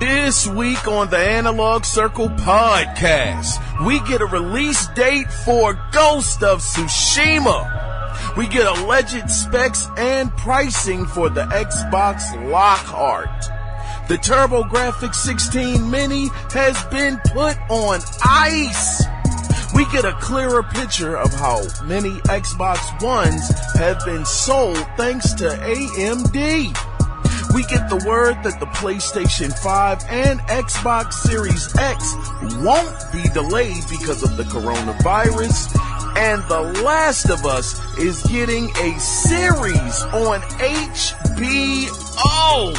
This week on the Analog Circle podcast, we get a release date for Ghost of Tsushima. We get alleged specs and pricing for the Xbox LockHeart. The Turbo Grafx 16 Mini has been put on ice. We get a clearer picture of how many Xbox Ones have been sold thanks to AMD. We get the word that the PlayStation 5 and Xbox Series X won't be delayed because of the coronavirus. And The Last of Us is getting a series on HBO.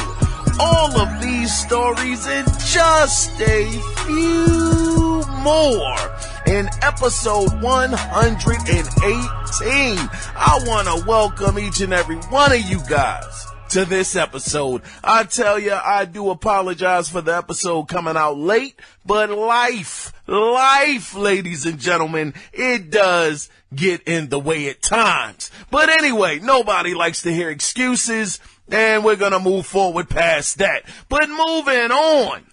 All of these stories and just a few more in episode 118. I want to welcome each and every one of you guys to this episode. I tell you, I do apologize for the episode coming out late, but life, ladies and gentlemen, it does get in the way at times. But anyway, nobody likes to hear excuses, and we're gonna move forward past that. But moving on,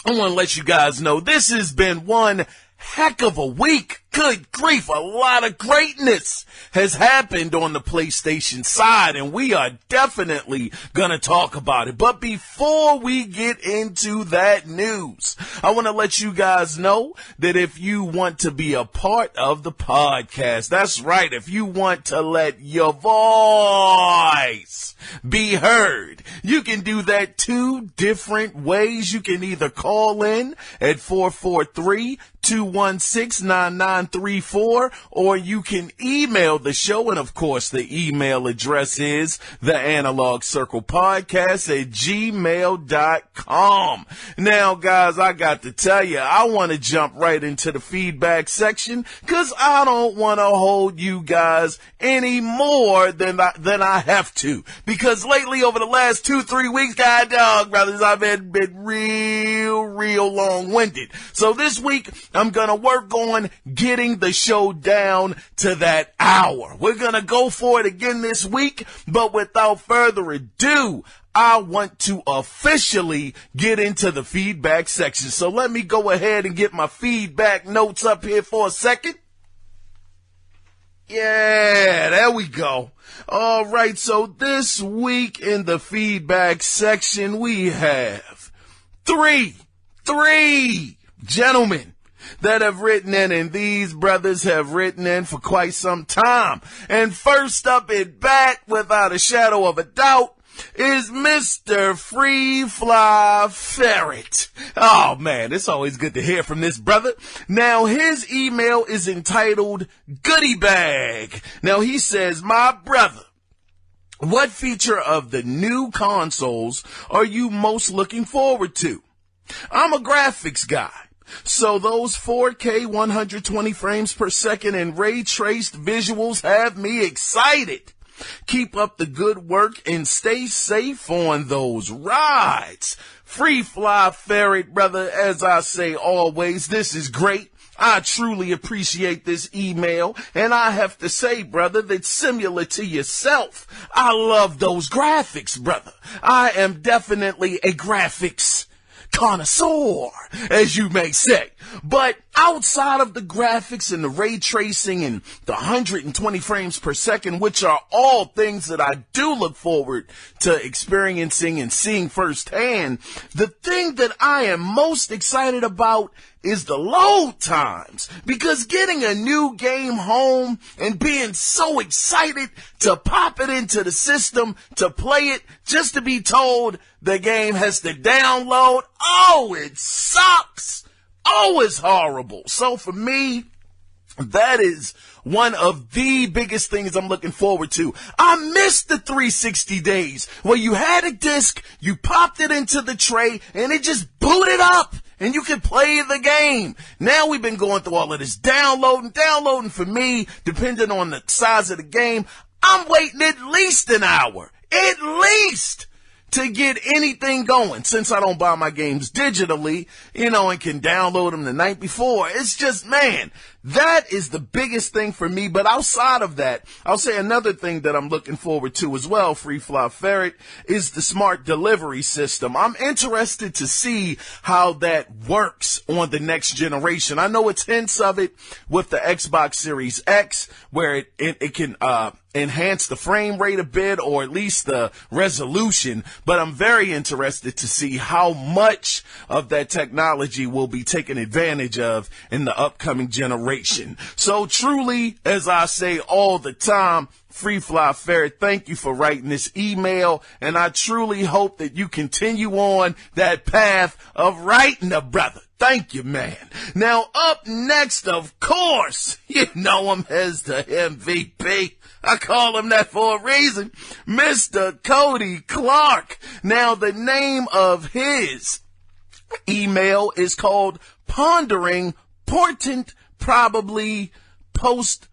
I want to let you guys know this has been one heck of a week. Good grief, a lot of greatness has happened on the PlayStation side, and we are definitely gonna talk about it. But before we get into that news, I want to let you guys know that if you want to be a part of the podcast, that's right, if you want to let your voice be heard, you can do that two different ways. You can either call in at 443-216-9934, or you can email the show, and of course the email address is theanalogcirclepodcast@gmail.com. Now guys, I got to tell you, I want to jump right into the feedback section because I don't want to hold you guys any more than I have to, because lately over the last 2-3 weeks, God dog brothers, I've been real long-winded. So this week I'm gonna work on getting the show down to that hour. We're gonna go for it again this week, but without further ado, I want to officially get into the feedback section. So let me go ahead and get my feedback notes up here for a second. Yeah, there we go. All right, so this week in the feedback section, we have three gentlemen that have written in, and these brothers have written in for quite some time. And first up at bat, without a shadow of a doubt, is Mr. Free Fly Ferret. Oh man, it's always good to hear from this brother. Now his email is entitled Goodie Bag. Now he says, my brother, what feature of the new consoles are you most looking forward to? I'm a graphics guy, so those 4K 120 frames per second and ray-traced visuals have me excited. Keep up the good work and stay safe on those rides. Free Fly Ferret, brother, as I say always, this is great. I truly appreciate this email, and I have to say, brother, that similar to yourself, I love those graphics, brother. I am definitely a graphics connoisseur, as you may say. But outside of the graphics and the ray tracing and the 120 frames per second, which are all things that I do look forward to experiencing and seeing firsthand, the thing that I am most excited about is the load times, because getting a new game home and being so excited to pop it into the system, to play it, just to be told the game has to download, oh, it sucks. Oh, it's horrible. So for me, that is one of the biggest things I'm looking forward to. I missed the 360 days where you had a disc, you popped it into the tray, and it just booted up, and you could play the game. Now we've been going through all of this downloading for me, depending on the size of the game. I'm waiting at least an hour, at least, to get anything going. Since I don't buy my games digitally, and can download them the night before, it's just, man, that is the biggest thing for me. But outside of that, I'll say another thing that I'm looking forward to as well, Free Fly Ferret, is the smart delivery system. I'm interested to see how that works on the next generation. I know it's hints of it with the Xbox Series X, where it can enhance the frame rate a bit, or at least the resolution, but I'm very interested to see how much of that technology will be taken advantage of in the upcoming generation. So truly, as I say all the time, Free Fly Ferret, thank you for writing this email, and I truly hope that you continue on that path of writing a brother. Thank you, man. Now, up next, of course, you know him as the MVP. I call him that for a reason. Mr. Cody Clark. Now, the name of his email is called Pondering Portent Probably Post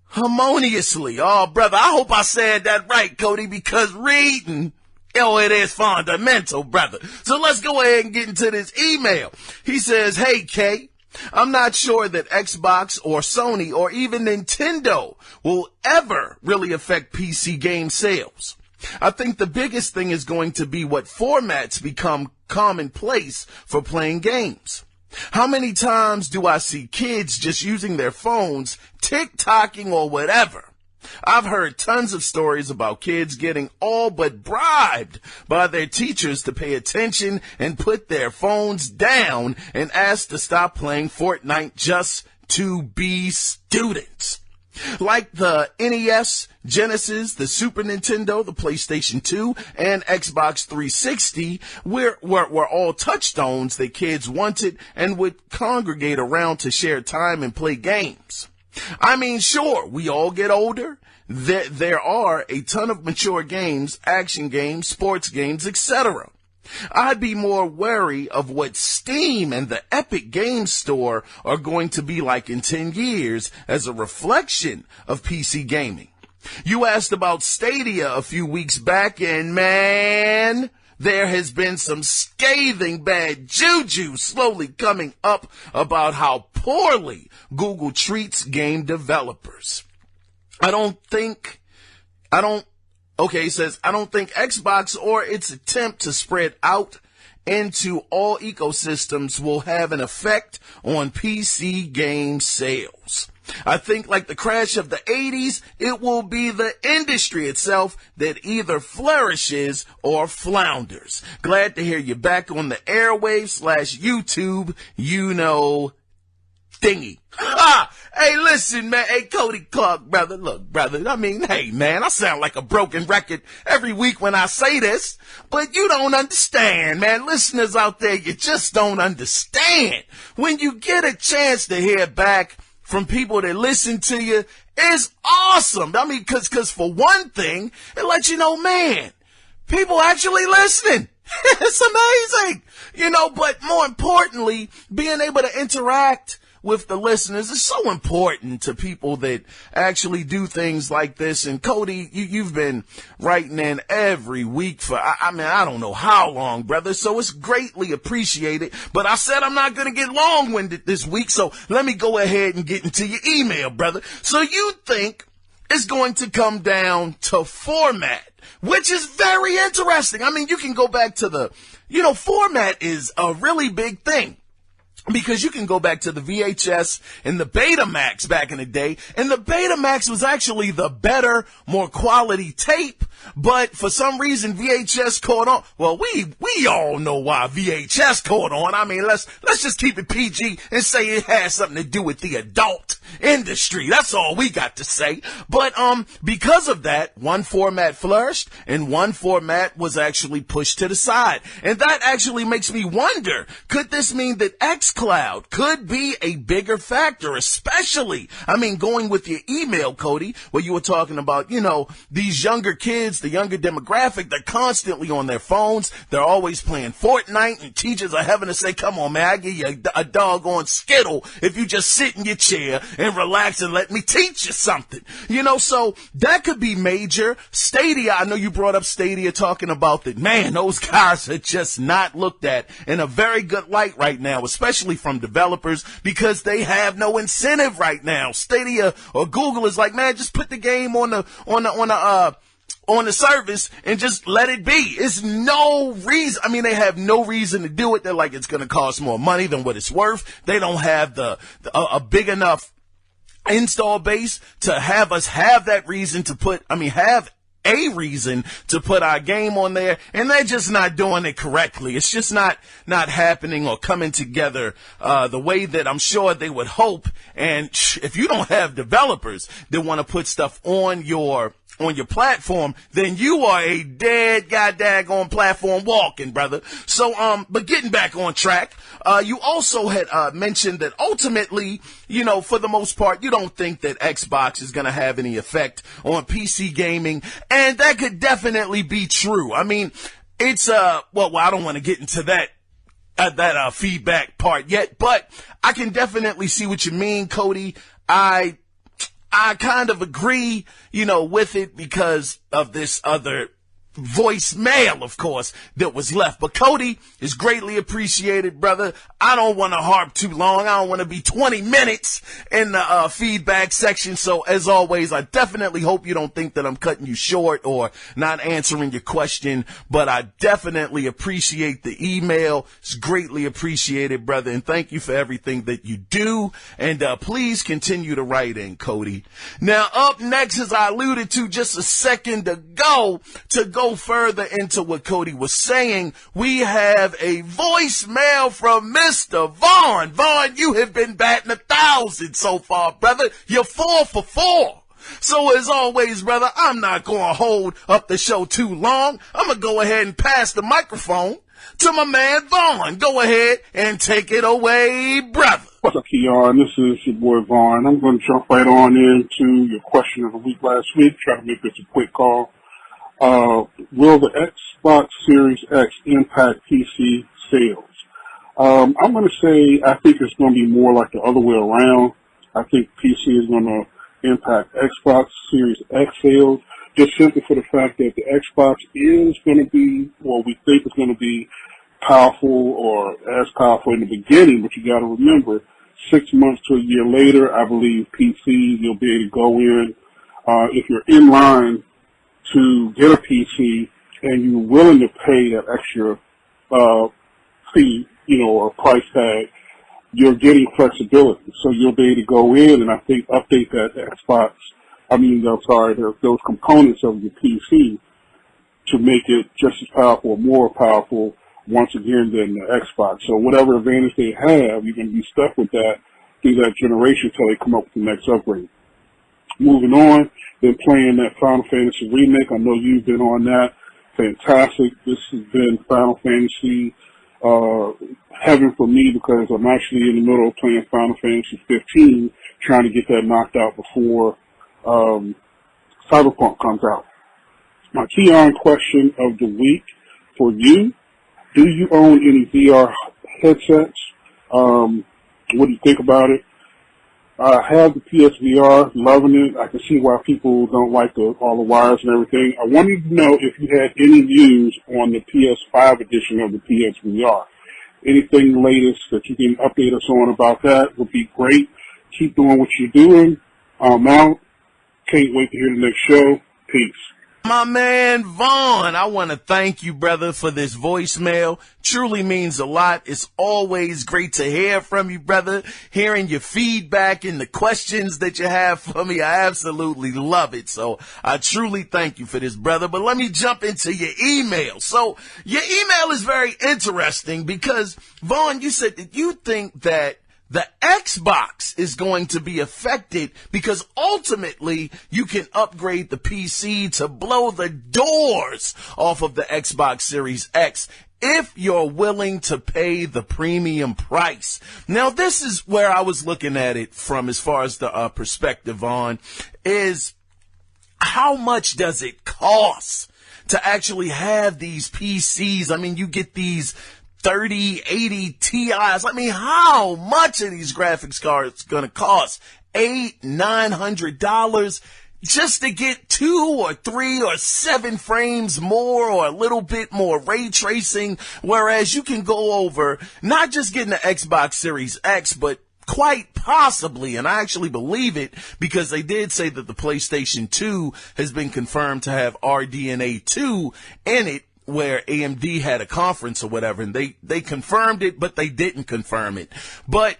Harmoniously. Oh, brother, I hope I said that right, Cody, because reading, it is fundamental, brother. So let's go ahead and get into this email. He says, hey, K, I'm not sure that Xbox or Sony or even Nintendo will ever really affect PC game sales. I think the biggest thing is going to be what formats become commonplace for playing games. How many times do I see kids just using their phones, TikToking or whatever? I've heard tons of stories about kids getting all but bribed by their teachers to pay attention and put their phones down and ask to stop playing Fortnite just to be students. Like the NES, Genesis, the Super Nintendo, the PlayStation 2, and Xbox 360 were all touchstones that kids wanted and would congregate around to share time and play games. I mean, sure, we all get older. There are a ton of mature games, action games, sports games, etc. I'd be more wary of what Steam and the Epic Games Store are going to be like in 10 years as a reflection of PC gaming. You asked about Stadia a few weeks back, and man, there has been some scathing bad juju slowly coming up about how poorly Google treats game developers. I don't think Xbox or its attempt to spread out into all ecosystems will have an effect on PC game sales. I think like the crash of the 80s, it will be the industry itself that either flourishes or flounders. Glad to hear you back on the airwaves / YouTube, thingy. Hey, listen, man. Hey, Cody Clark, brother. Look, brother. Hey, man, I sound like a broken record every week when I say this, but you don't understand, man. Listeners out there, you just don't understand. When you get a chance to hear back from people that listen to you, it's awesome. Cause for one thing, it lets you know, man, people actually listening. It's amazing. But more importantly, being able to interact with the listeners is so important to people that actually do things like this. And Cody, you've been writing in every week for, I don't know how long, brother. So it's greatly appreciated. But I said I'm not going to get long-winded this week. So let me go ahead and get into your email, brother. So you think it's going to come down to format, which is very interesting. You can go back to format is a really big thing. Because you can go back to the VHS and the Betamax back in the day, and the Betamax was actually the better, more quality tape, but for some reason VHS caught on. Well, we all know why VHS caught on. Let's just keep it PG and say it has something to do with the adult industry. That's all we got to say. But because of that, one format flourished and one format was actually pushed to the side. And that actually makes me wonder, could this mean that XCOM cloud could be a bigger factor, especially, going with your email, Cody, where you were talking about, these younger kids, the younger demographic, they're constantly on their phones. They're always playing Fortnite, and teachers are having to say, come on, man, I give you a doggone Skittle if you just sit in your chair and relax and let me teach you something. So that could be major. Stadia, I know you brought up Stadia, talking about that, man, those guys are just not looked at in a very good light right now, especially from developers, because they have no incentive right now. Stadia or Google is like, man, just put the game on the service and just let it be. It's no reason. They have no reason to do it. They're like, it's going to cost more money than what it's worth. They don't have a big enough install base to have us have that reason to have a reason to put our game on there, and they're just not doing it correctly. It's just not happening or coming together the way that I'm sure they would hope. And if you don't have developers that want to put stuff on your platform, then you are a dead goddamn platform walking, brother. So, but getting back on track, you also had mentioned that ultimately, for the most part, you don't think that Xbox is going to have any effect on PC gaming, and that could definitely be true. It's well, I don't want to get into that feedback part yet, but I can definitely see what you mean, Cody. I kind of agree, with it because of this other voicemail, of course, that was left. But Cody is greatly appreciated, brother. I don't want to harp too long. I don't want to be 20 minutes in the feedback section. So as always, I definitely hope you don't think that I'm cutting you short or not answering your question, but I definitely appreciate the email. It's greatly appreciated, brother. And thank you for everything that you do. And please continue to write in, Cody. Now, up next, as I alluded to just a second ago, to go further into what Cody was saying, we have a voicemail from Mr. Vaughn. Vaughn, you have been batting 1,000 so far, brother. You're 4 for 4. So as always, brother, I'm not going to hold up the show too long. I'm going to go ahead and pass the microphone to my man Vaughn. Go ahead and take it away, brother. What's up, Kiaun? This is your boy Vaughn. I'm going to jump right on into your question of the week last week. Try to make this a quick call. Will the Xbox Series X impact PC sales? I'm going to say I think it's going to be more like the other way around. I think PC is going to impact Xbox Series X sales, just simply for the fact that the Xbox is going to be, well, we think it's going to be powerful or as powerful in the beginning, but you got to remember, 6 months to a year later, I believe PC, you'll be able to go in, if you're in line to get a PC and you're willing to pay that extra fee, or price tag, you're getting flexibility. So you'll be able to go in and I think update that Xbox, those components of your PC to make it just as powerful or more powerful once again than the Xbox. So whatever advantage they have, you're going to be stuck with that through that generation until they come up with the next upgrade. Moving on, been playing that Final Fantasy remake. I know you've been on that. Fantastic. This has been Final Fantasy heaven for me because I'm actually in the middle of playing Final Fantasy 15, trying to get that knocked out before Cyberpunk comes out. My Kiaun question of the week for you: do you own any VR headsets? What do you think about it? I have the PSVR, loving it. I can see why people don't like all the wires and everything. I wanted to know if you had any views on the PS5 edition of the PSVR. Anything latest that you can update us on about that would be great. Keep doing what you're doing. I'm out. Can't wait to hear the next show. Peace. My man Vaughn, I want to thank you, brother, for this voicemail. Truly means a lot. It's always great to hear from you, brother. Hearing your feedback and the questions that you have for me, I absolutely love it. So I truly thank you for this, brother. But let me jump into your email. So your email is very interesting because, Vaughn, you said that you think that the Xbox is going to be affected because ultimately you can upgrade the PC to blow the doors off of the Xbox Series X if you're willing to pay the premium price. Now, this is where I was looking at it from as far as the perspective on is how much does it cost to actually have these PCs? I mean, you get these 3080 Ti's. I mean, how much are these graphics cards going to cost? $800-900 just to get 2 or 3 or 7 frames more or a little bit more ray tracing. Whereas you can go over not just getting the Xbox Series X, but quite possibly, and I actually believe it because they did say that the PlayStation 2 has been confirmed to have RDNA 2 in it, where AMD had a conference or whatever, and they confirmed it, but they didn't confirm it. But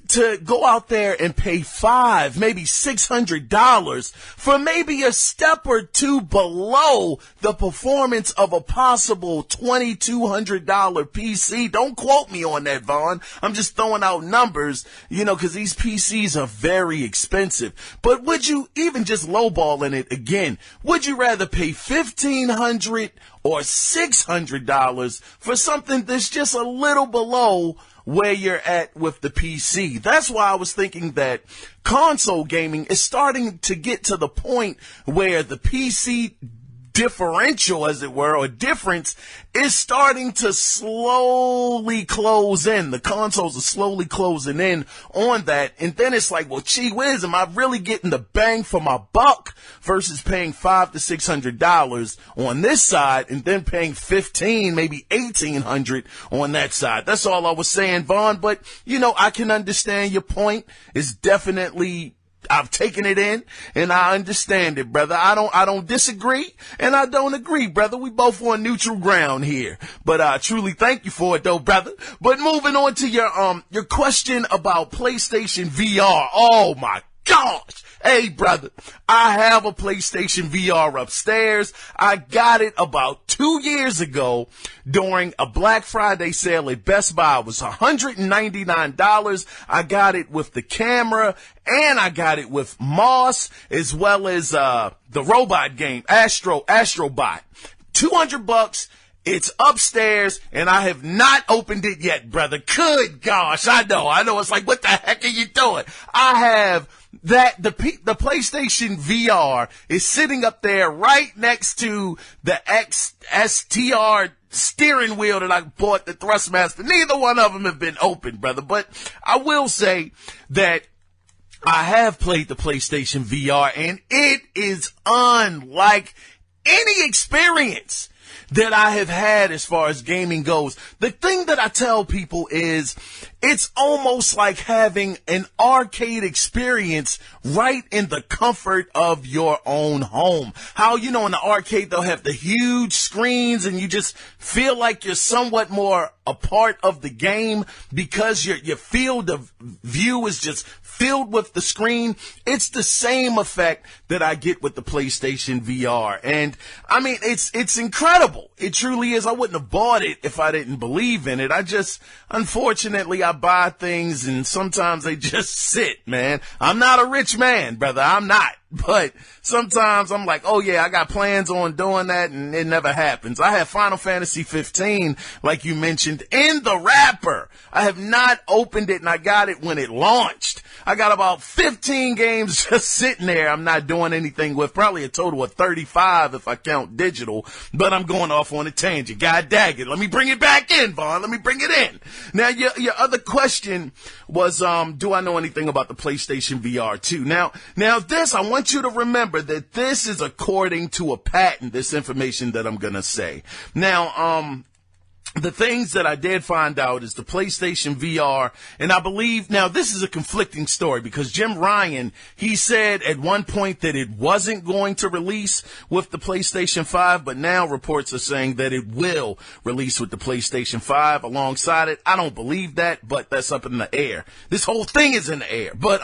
to go out there and pay $500, maybe $600 for maybe a step or two below the performance of a possible $2,200 PC. Don't quote me on that, Vaughn. I'm just throwing out numbers, because these PCs are very expensive. But would you, even just lowballing it again, would you rather pay $1,500 or $600 for something that's just a little below where you're at with the PC? That's why I was thinking that console gaming is starting to get to the point where the PC differential, as it were, or difference, is starting to slowly close in. The consoles are slowly closing in on that. And then it's like, well, gee whiz, am I really getting the bang for my buck versus paying $500 to $600 on this side and then paying $1,500, maybe $1,800 on that side? That's all I was saying, Vaughn. But, I can understand your point. It's definitely, I've taken it in and I understand it, brother. I don't disagree and I don't agree, brother. We both on neutral ground here, but I truly thank you for it though, brother. But moving on to your question about PlayStation VR. Oh my gosh. Hey, brother, I have a PlayStation VR upstairs. I got it about 2 years ago during a Black Friday sale at Best Buy. It was $199. I got it with the camera and I got it with Moss as well as the robot game, Astrobot. $200. It's upstairs, and I have not opened it yet, brother. Good gosh, I know. It's like, what the heck are you doing? I have that, the PlayStation VR is sitting up there right next to the STR steering wheel that I bought, the Thrustmaster. Neither one of them have been opened, brother. But I will say that I have played the PlayStation VR, and it is unlike any experience that I have had as far as gaming goes. The thing that I tell people is it's almost like having an arcade experience right in the comfort of your own home. How, in the arcade, they'll have the huge screens and you just feel like you're somewhat more a part of the game because your field of view is just filled with the screen. It's the same effect that I get with the PlayStation VR. And I mean, it's incredible. It truly is. I wouldn't have bought it if I didn't believe in it. Unfortunately, I buy things and sometimes they just sit, man. I'm not a rich man, brother. I'm not. But sometimes I'm like, oh yeah, I got plans on doing that and it never happens. I have Final Fantasy 15, like you mentioned, in the wrapper. I have not opened it and I got it when it launched. I got about 15 games just sitting there I'm not doing anything with, probably a total of 35 if I count digital, but I'm going off on a tangent. God dang it. Let me bring it back in, Vaughn. Let me bring it in. Now, your other question was, do I know anything about the PlayStation VR 2? Now this, I want you to remember that this is according to a patent, this information that I'm going to say. Now, the things that I did find out is the PlayStation VR, and I believe, now this is a conflicting story because Jim Ryan, he said at one point that it wasn't going to release with the PlayStation 5, but now reports are saying that it will release with the PlayStation 5 alongside it. I don't believe that, but that's up in the air. This whole thing is in the air. But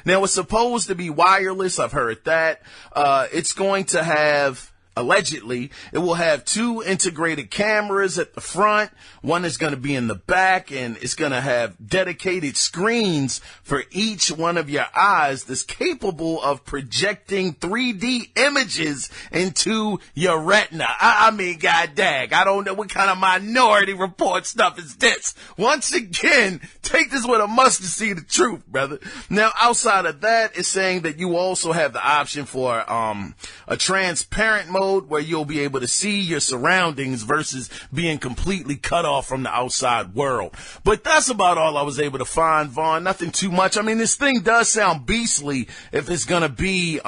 now it's supposed to be wireless. I've heard that. It's going to have allegedly, it will have 2 integrated cameras at the front. One is going to be in the back, and it's going to have dedicated screens for each one of your eyes that's capable of projecting 3D images into your retina. I mean, god dang, I don't know what kind of Minority Report stuff is this. Once again, take this with a mustard seed of truth, brother. Now, outside of that, it's saying that you also have the option for a transparent mode, where you'll be able to see your surroundings versus being completely cut off from the outside world. But that's about all I was able to find, Vaughn. Nothing too much. I mean, this thing does sound beastly if it's gonna be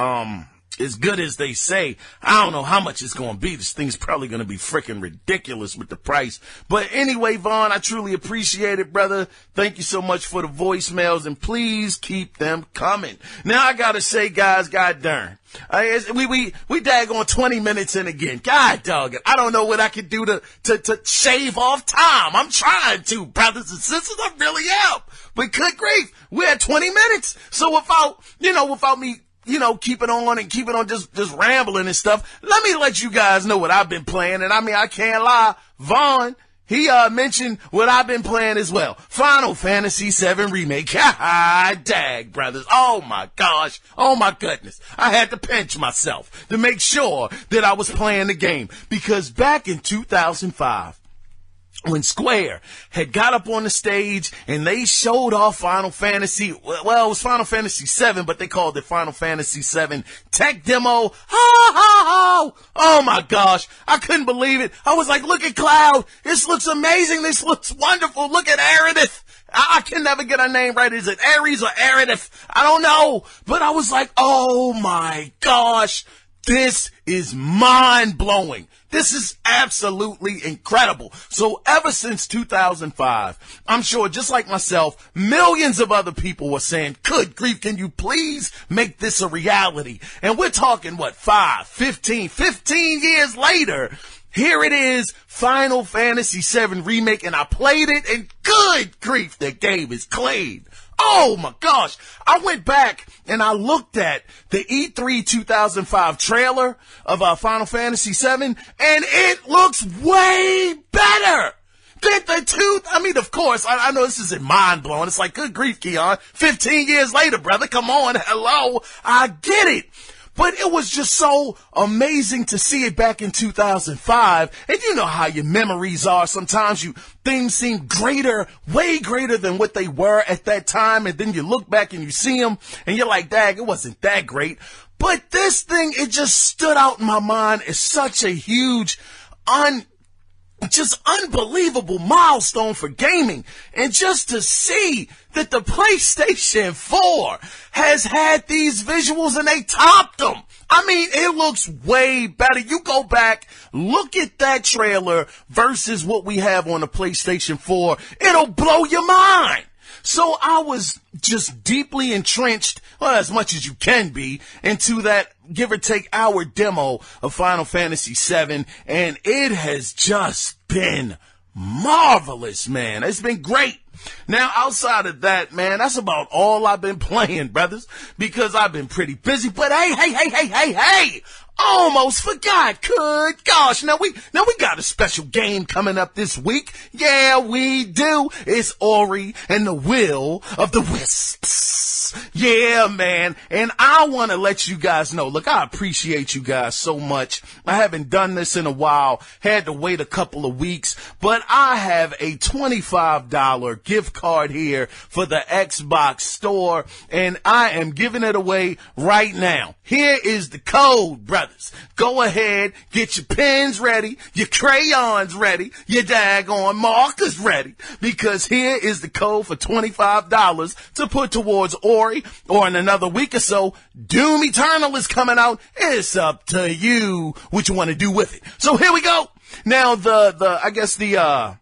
as good as they say. I don't know how much it's going to be. This thing's probably going to be freaking ridiculous with the price. But anyway, Vaughn, I truly appreciate it, brother. Thank you so much for the voicemails, and please keep them coming. Now, I got to say, guys, god darn. We daggone 20 minutes in again. God dog it. I don't know what I could do to shave off time. I'm trying to, brothers and sisters. I really am. But good grief, we're at 20 minutes. So without me, keeping on just rambling and stuff, let me let you guys know what I've been playing. And I mean, I can't lie, Vaughn, he mentioned what I've been playing as well. Final Fantasy VII Remake. God dang, brothers. Oh my gosh. Oh my goodness. I had to pinch myself to make sure that I was playing the game, because back in 2005, when Square had got up on the stage and they showed off Final Fantasy, well, it was Final Fantasy VII, but they called it Final Fantasy VII Tech Demo. Oh my gosh, I couldn't believe it. I was like, look at Cloud. This looks amazing. This looks wonderful. Look at Aerith. I can never get her name right. Is it Ares or Aerith? I don't know. But I was like, oh my gosh, this is mind-blowing. This is absolutely incredible. So ever since 2005, I'm sure just like myself, millions of other people were saying, good grief, can you please make this a reality? And we're talking, 15 years later, here it is, Final Fantasy VII Remake, and I played it, and good grief, the game is clean. Oh my gosh. I went back and I looked at the E3 2005 trailer of Final Fantasy VII, and it looks way better than the two. I mean, of course, I know this isn't mind blowing. It's like, good grief, Kiaun. 15 years later, brother. Come on. Hello. I get it. But it was just so amazing to see it back in 2005. And you know how your memories are. Sometimes things seem greater, way greater than what they were at that time. And then you look back and you see them and you're like, dang, it wasn't that great. But this thing, it just stood out in my mind as such a huge, just unbelievable milestone for gaming. And just to see that the PlayStation 4 has had these visuals and they topped them. I mean, it looks way better. You go back, look at that trailer versus what we have on the PlayStation 4. It'll blow your mind. So I was just deeply entrenched, well, as much as you can be, into that give or take hour demo of Final Fantasy VII, and it has just been marvelous, man. It's been great. Now, outside of that, man, that's about all I've been playing, brothers, because I've been pretty busy. But hey, almost forgot. Good gosh. Now we got a special game coming up this week. Yeah, we do. It's Ori and the Will of the Wisps. Yeah, man. And I want to let you guys know, look, I appreciate you guys so much. I haven't done this in a while. Had to wait a couple of weeks, but I have a $25 gift card here for the Xbox store, and I am giving it away right now. Here is the code, brothers. Go ahead, get your pens ready, your crayons ready, your daggone markers ready, because here is the code for $25 to put towards Ori, or in another week or so, Doom Eternal is coming out. It's up to you what you want to do with it. So here we go. Now the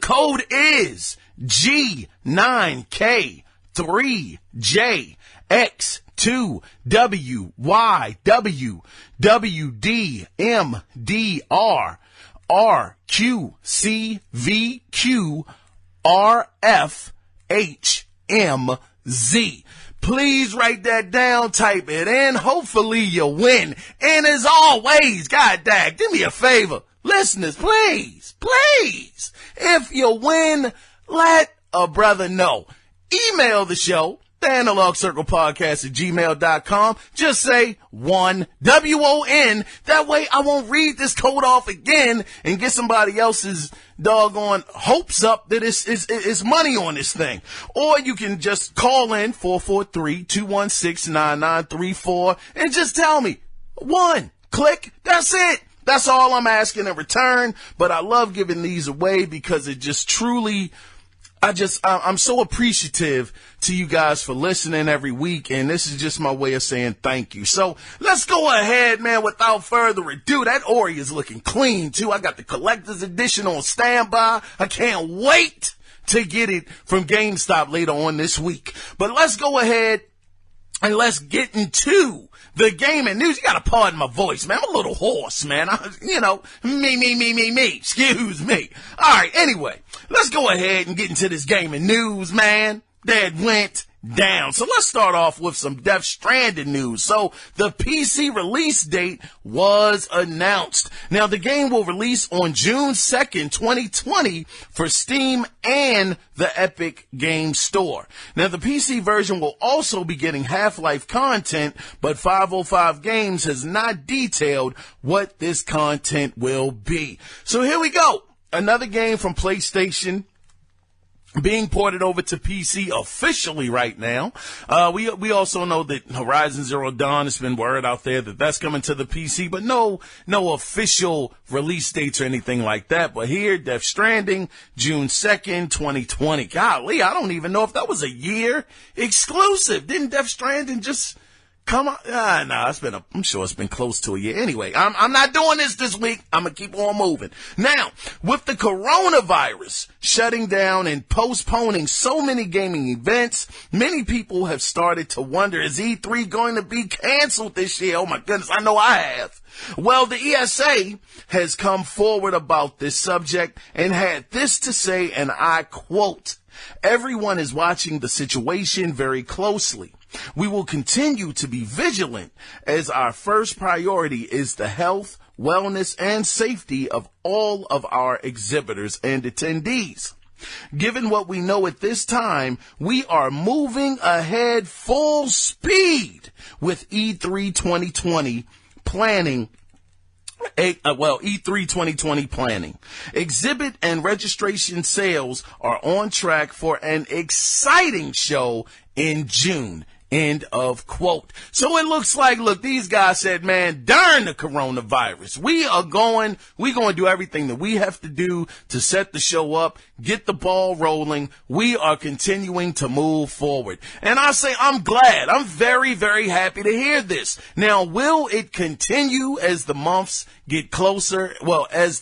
code is G9K3JX2WYWDMDRRQCVQRFHMZ. Please write that down, type it in. Hopefully you win. And as always, God dang, do me a favor. Listeners, please, if you win, let a brother know. Email the show, the Analog Circle Podcast at gmail.com. Just say won, W-O-N. That way I won't read this code off again and get somebody else's doggone hopes up that it's money on this thing. Or you can just call in 443-216-9934 and just tell me, won, click, that's it. That's all I'm asking in return. But I love giving these away because it just truly, I'm so appreciative to you guys for listening every week, and this is just my way of saying thank you. So let's go ahead, man, without further ado. That Ori is looking clean, too. I got the collector's edition on standby. I can't wait to get it from GameStop later on this week. But let's go ahead and let's get into the gaming news. You gotta pardon my voice, man. I'm a little hoarse, man. Me. Excuse me. All right, anyway, let's go ahead and get into this gaming news, man, that went down. So let's start off with some Death Stranding news. So the PC release date was announced. Now the game will release on June 2nd, 2020 for Steam and the Epic Game Store. Now the PC version will also be getting Half-Life content, but 505 Games has not detailed what this content will be. So here we go. Another game from PlayStation being ported over to PC officially right now. We also know that Horizon Zero Dawn, has been word out there that that's coming to the PC, but no official release dates or anything like that. But here, Death Stranding, June 2nd, 2020. Golly, I don't even know if that was a year exclusive. Didn't Death Stranding just come on? I'm sure it's been close to a year. Anyway, I'm not doing this week. I'm going to keep on moving. Now, with the coronavirus shutting down and postponing so many gaming events, many people have started to wonder, is E3 going to be canceled this year? Oh my goodness, I know I have. Well, the ESA has come forward about this subject and had this to say, and I quote, "Everyone is watching the situation very closely. We will continue to be vigilant as our first priority is the health, wellness, and safety of all of our exhibitors and attendees. Given what we know at this time, we are moving ahead full speed with E3 2020 planning. E3 2020 planning. Exhibit and registration sales are on track for an exciting show in June." End of quote. So it looks like, these guys said, man, darn the coronavirus. We're going to do everything that we have to do to set the show up, get the ball rolling. We are continuing to move forward. And I say, I'm glad. I'm very, very happy to hear this. Now, will it continue as the months get closer? Well, as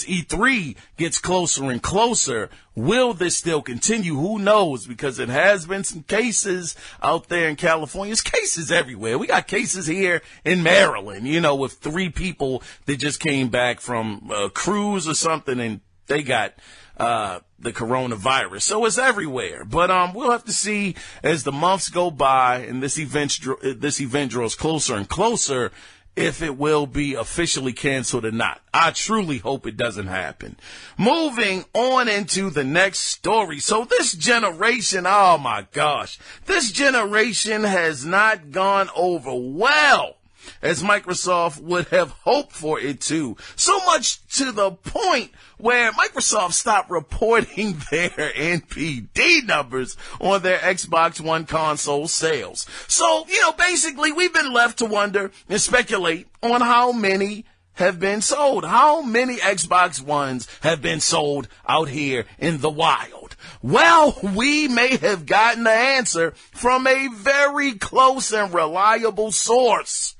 E3 gets closer and closer, will this still continue? Who knows? Because it has been some cases out there in California. There's cases everywhere. We got cases here in Maryland, with 3 people that just came back from a cruise or something, and they got the coronavirus. So it's everywhere. But we'll have to see as the months go by and this event draws closer and closer, if it will be officially canceled or not. I truly hope it doesn't happen. Moving on into the next story. So this generation, oh my gosh, this generation has not gone over well as Microsoft would have hoped for it to. So much to the point where Microsoft stopped reporting their NPD numbers on their Xbox One console sales. So, basically we've been left to wonder and speculate on how many have been sold. How many Xbox Ones have been sold out here in the wild? Well, we may have gotten the answer from a very close and reliable source.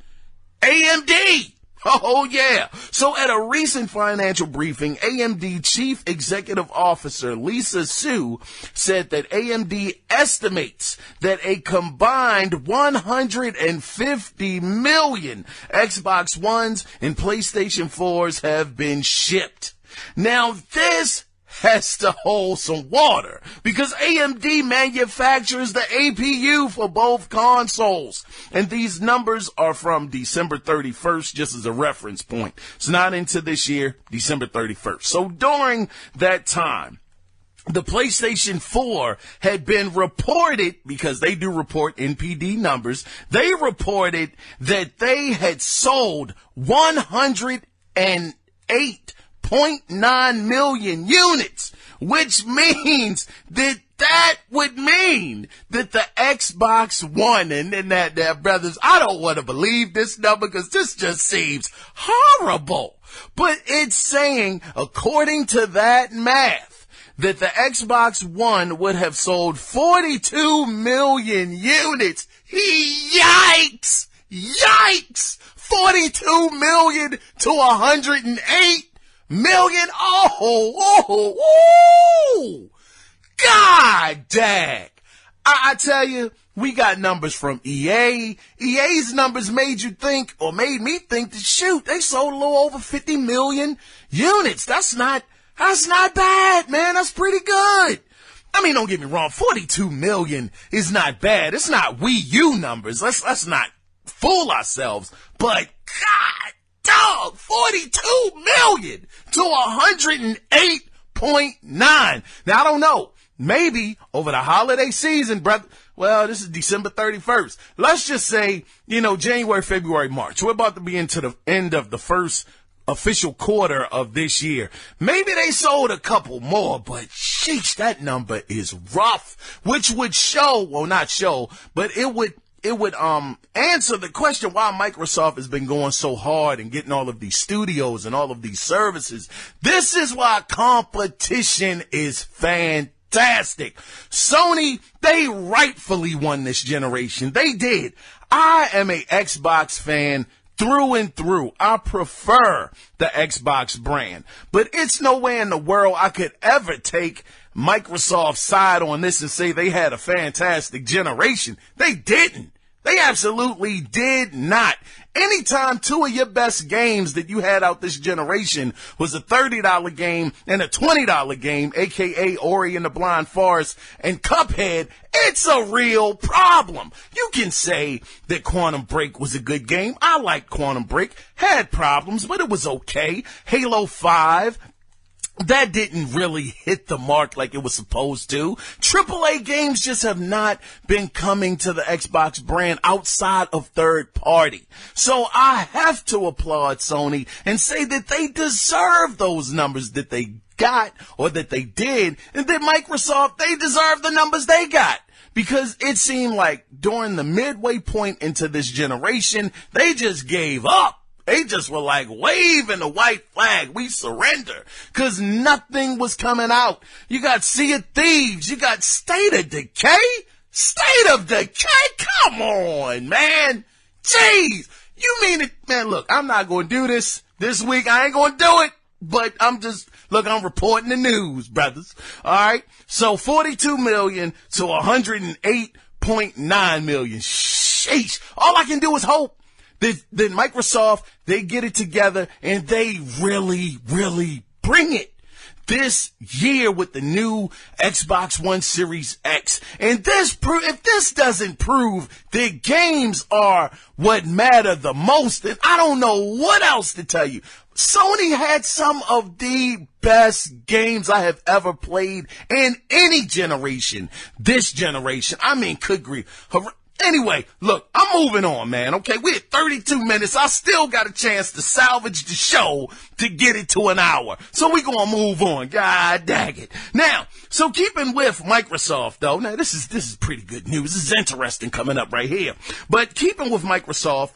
AMD. Oh, yeah. So at a recent financial briefing, AMD Chief Executive Officer Lisa Su said that AMD estimates that a combined 150 million Xbox Ones and PlayStation 4s have been shipped. Now, this has to hold some water because AMD manufactures the APU for both consoles. And these numbers are from December 31st, just as a reference point. It's not into this year, December 31st. So during that time, the PlayStation 4 had been reported, because they do report NPD numbers, they reported that they had sold 108.9 million units, which means that would mean that the Xbox One, and that, brothers, I don't want to believe this number because this just seems horrible. But it's saying, according to that math, that the Xbox One would have sold 42 million units. Yikes! Yikes! 42 million to 108 million. Oh, God dang. I tell you, we got numbers from EA. EA's numbers made me think that, shoot, they sold a little over 50 million units. That's not bad, man. That's pretty good. I mean, don't get me wrong. 42 million is not bad. It's not Wii U numbers. Let's not fool ourselves. But God, dog, 42 million to 108.9. Now, I don't know. Maybe over the holiday season, brother. Well, this is December 31st. Let's just say, January, February, March. We're about to be into the end of the first official quarter of this year. Maybe they sold a couple more, but sheesh, that number is rough, which would show, well, not show, but it would answer the question why Microsoft has been going so hard and getting all of these studios and all of these services. This is why competition is fantastic. Sony, they rightfully won this generation. They did. I am a Xbox fan through and through. I prefer the Xbox brand, but it's no way in the world I could ever take Microsoft's side on this and say they had a fantastic generation. They didn't. They absolutely did not. Anytime two of your best games that you had out this generation was a $30 game and a $20 game, aka Ori and the Blind Forest and Cuphead, it's a real problem. You can say that Quantum Break was a good game. I liked Quantum Break, had problems, but it was okay. Halo 5, that didn't really hit the mark like it was supposed to. AAA games just have not been coming to the Xbox brand outside of third party. So I have to applaud Sony and say that they deserve those numbers that they got or that they did, and that Microsoft, they deserve the numbers they got. Because it seemed like during the midway point into this generation, they just gave up. They just were like waving the white flag. We surrender. Cause nothing was coming out. You got Sea of Thieves. You got State of Decay. State of Decay. Come on, man. Jeez. You mean it? Man, look, I'm not going to do this week. I ain't going to do it. But I'm reporting the news, brothers. All right. So 42 million to 108.9 million. Sheesh. All I can do is hope that Microsoft, they get it together and they really, really bring it this year with the new Xbox One Series X. And if this doesn't prove that games are what matter the most, then I don't know what else to tell you. Sony had some of the best games I have ever played in any generation. This generation, I mean, good grief. Anyway, look, I'm moving on, man. Okay, we're at 32 minutes. I still got a chance to salvage the show to get it to an hour. So we're going to move on. God dang it. Now, so keeping with Microsoft, though, now this is pretty good news. This is interesting coming up right here. But keeping with Microsoft,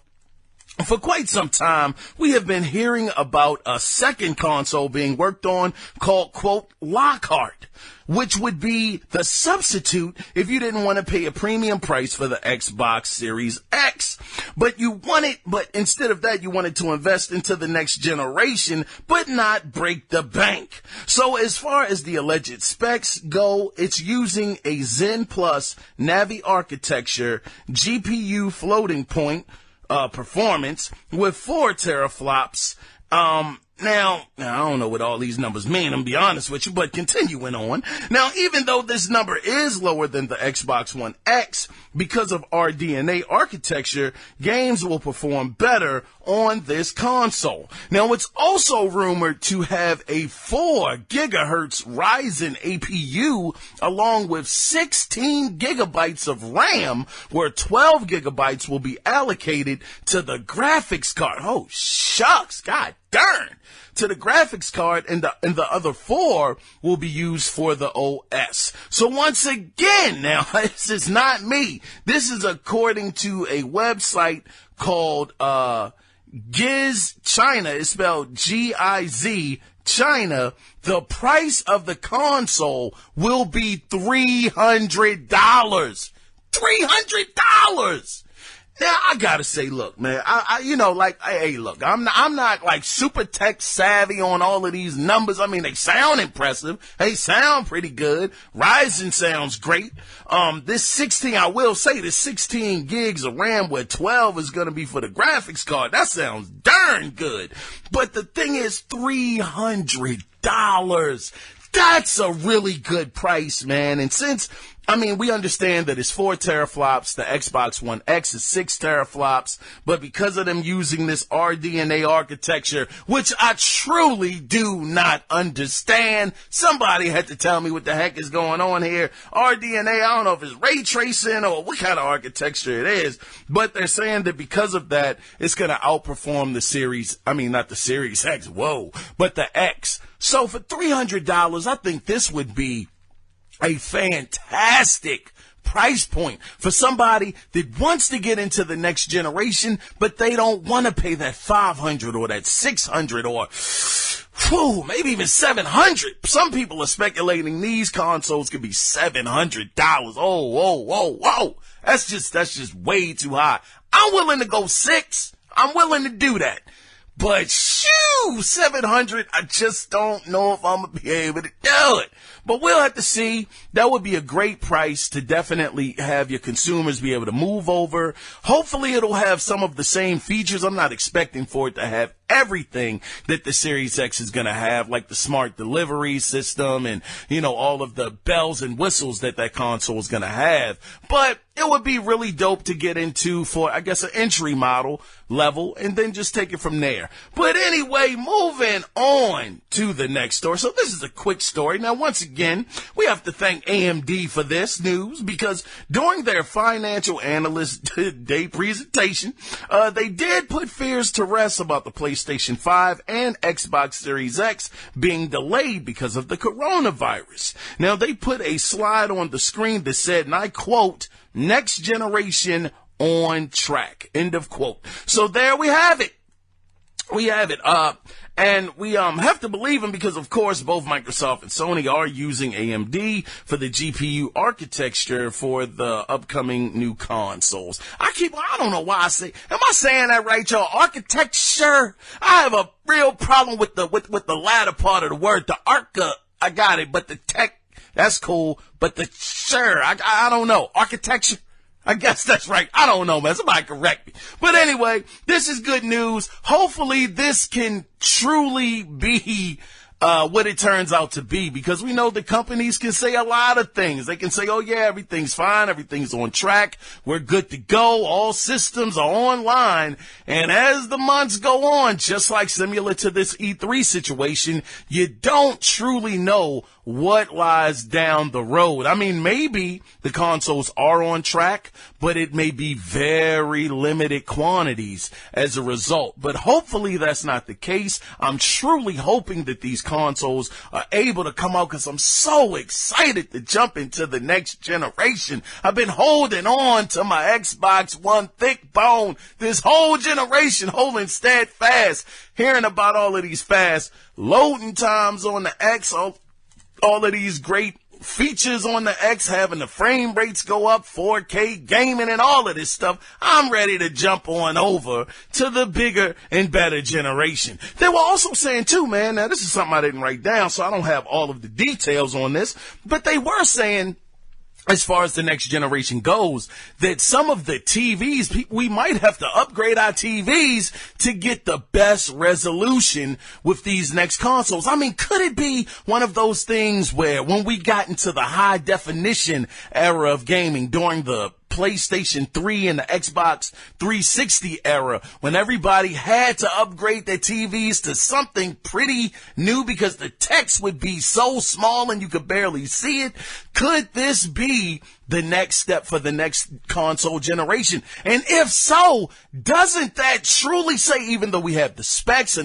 for quite some time, we have been hearing about a second console being worked on called, quote, LockHeart, which would be the substitute if you didn't want to pay a premium price for the Xbox Series X. But instead of that, you wanted to invest into the next generation, but not break the bank. So as far as the alleged specs go, it's using a Zen Plus Navi architecture, GPU floating point, performance with 4 teraflops, Now, I don't know what all these numbers mean, I'm be honest with you, but continuing on. Now, even though this number is lower than the Xbox One X, because of RDNA architecture, games will perform better on this console. Now, it's also rumored to have a 4 gigahertz Ryzen APU along with 16 gigabytes of RAM, where 12 gigabytes will be allocated to the graphics card. Oh, shucks, god darn. To the graphics card, and the other 4 will be used for the OS. So once again, now, this is not me. This is according to a website called, Giz China. It's spelled Giz China. The price of the console will be $300. $300! Now, I gotta say, look, man, hey, look, I'm not like super tech savvy on all of these numbers. I mean, they sound impressive. They sound pretty good. Ryzen sounds great. This 16 gigs of RAM where 12 is gonna be for the graphics card. That sounds darn good. But the thing is, $300. That's a really good price, man. And since, we understand that it's 4 teraflops, the Xbox One X is 6 teraflops, but because of them using this RDNA architecture, which I truly do not understand, somebody had to tell me what the heck is going on here. RDNA, I don't know if it's ray tracing or what kind of architecture it is, but they're saying that because of that, it's going to outperform the Series, not the Series X, but the X. So for $300, I think this would be a fantastic price point for somebody that wants to get into the next generation, but they don't want to pay that $500 or that $600 or maybe even $700. Some people are speculating these consoles could be $700. Whoa. That's just way too high. I'm willing to go 6. I'm willing to do that. But shoo, 700, I just don't know if I'm going to be able to do it. But we'll have to see. That would be a great price to definitely have your consumers be able to move over. Hopefully it'll have some of the same features. I'm not expecting for it to have everything that the Series X is going to have, like the smart delivery system and, all of the bells and whistles that console is going to have. But it would be really dope to get into for, I guess, an entry model level and then just take it from there. But anyway, moving on to the next story. So this is a quick story. Now, once again, we have to thank AMD for this news because during their financial analyst day presentation, they did put fears to rest about the PlayStation 5 and Xbox Series X being delayed because of the coronavirus. Now, they put a slide on the screen that said, and I quote, "Next generation on track," end of quote. So there we have it. And we have to believe them because, of course, both Microsoft and Sony are using AMD for the GPU architecture for the upcoming new consoles. I don't know why am I saying that right, y'all? Architecture? I have a real problem with the latter part of the word. The I got it, but the tech, that's cool. But the I don't know. Architecture? I guess that's right. I don't know, man. Somebody correct me. But anyway, this is good news. Hopefully this can truly be what it turns out to be, because we know the companies can say a lot of things. They can say, oh yeah, everything's fine. Everything's on track. We're good to go. All systems are online. And as the months go on, just like similar to this E3 situation, you don't truly know what lies down the road. Maybe the consoles are on track, but it may be very limited quantities as a result. But hopefully that's not the case. I'm truly hoping that these consoles are able to come out because I'm so excited to jump into the next generation. I've been holding on to my Xbox One thick bone this whole generation, holding steadfast, hearing about all of these fast loading times on the X, all of these great features on the X, having the frame rates go up, 4K gaming and all of this stuff. I'm ready to jump on over to the bigger and better generation. They were also saying too, man, now this is something I didn't write down, so I don't have all of the details on this, but they were saying as far as the next generation goes, that some of the TVs, we might have to upgrade our TVs to get the best resolution with these next consoles. I mean, could it be one of those things where when we got into the high definition era of gaming during the PlayStation 3 and the Xbox 360 era, when everybody had to upgrade their TVs to something pretty new because the text would be so small and you could barely see it? Could this be the next step for the next console generation? And if so, doesn't that truly say, even though we have the specs,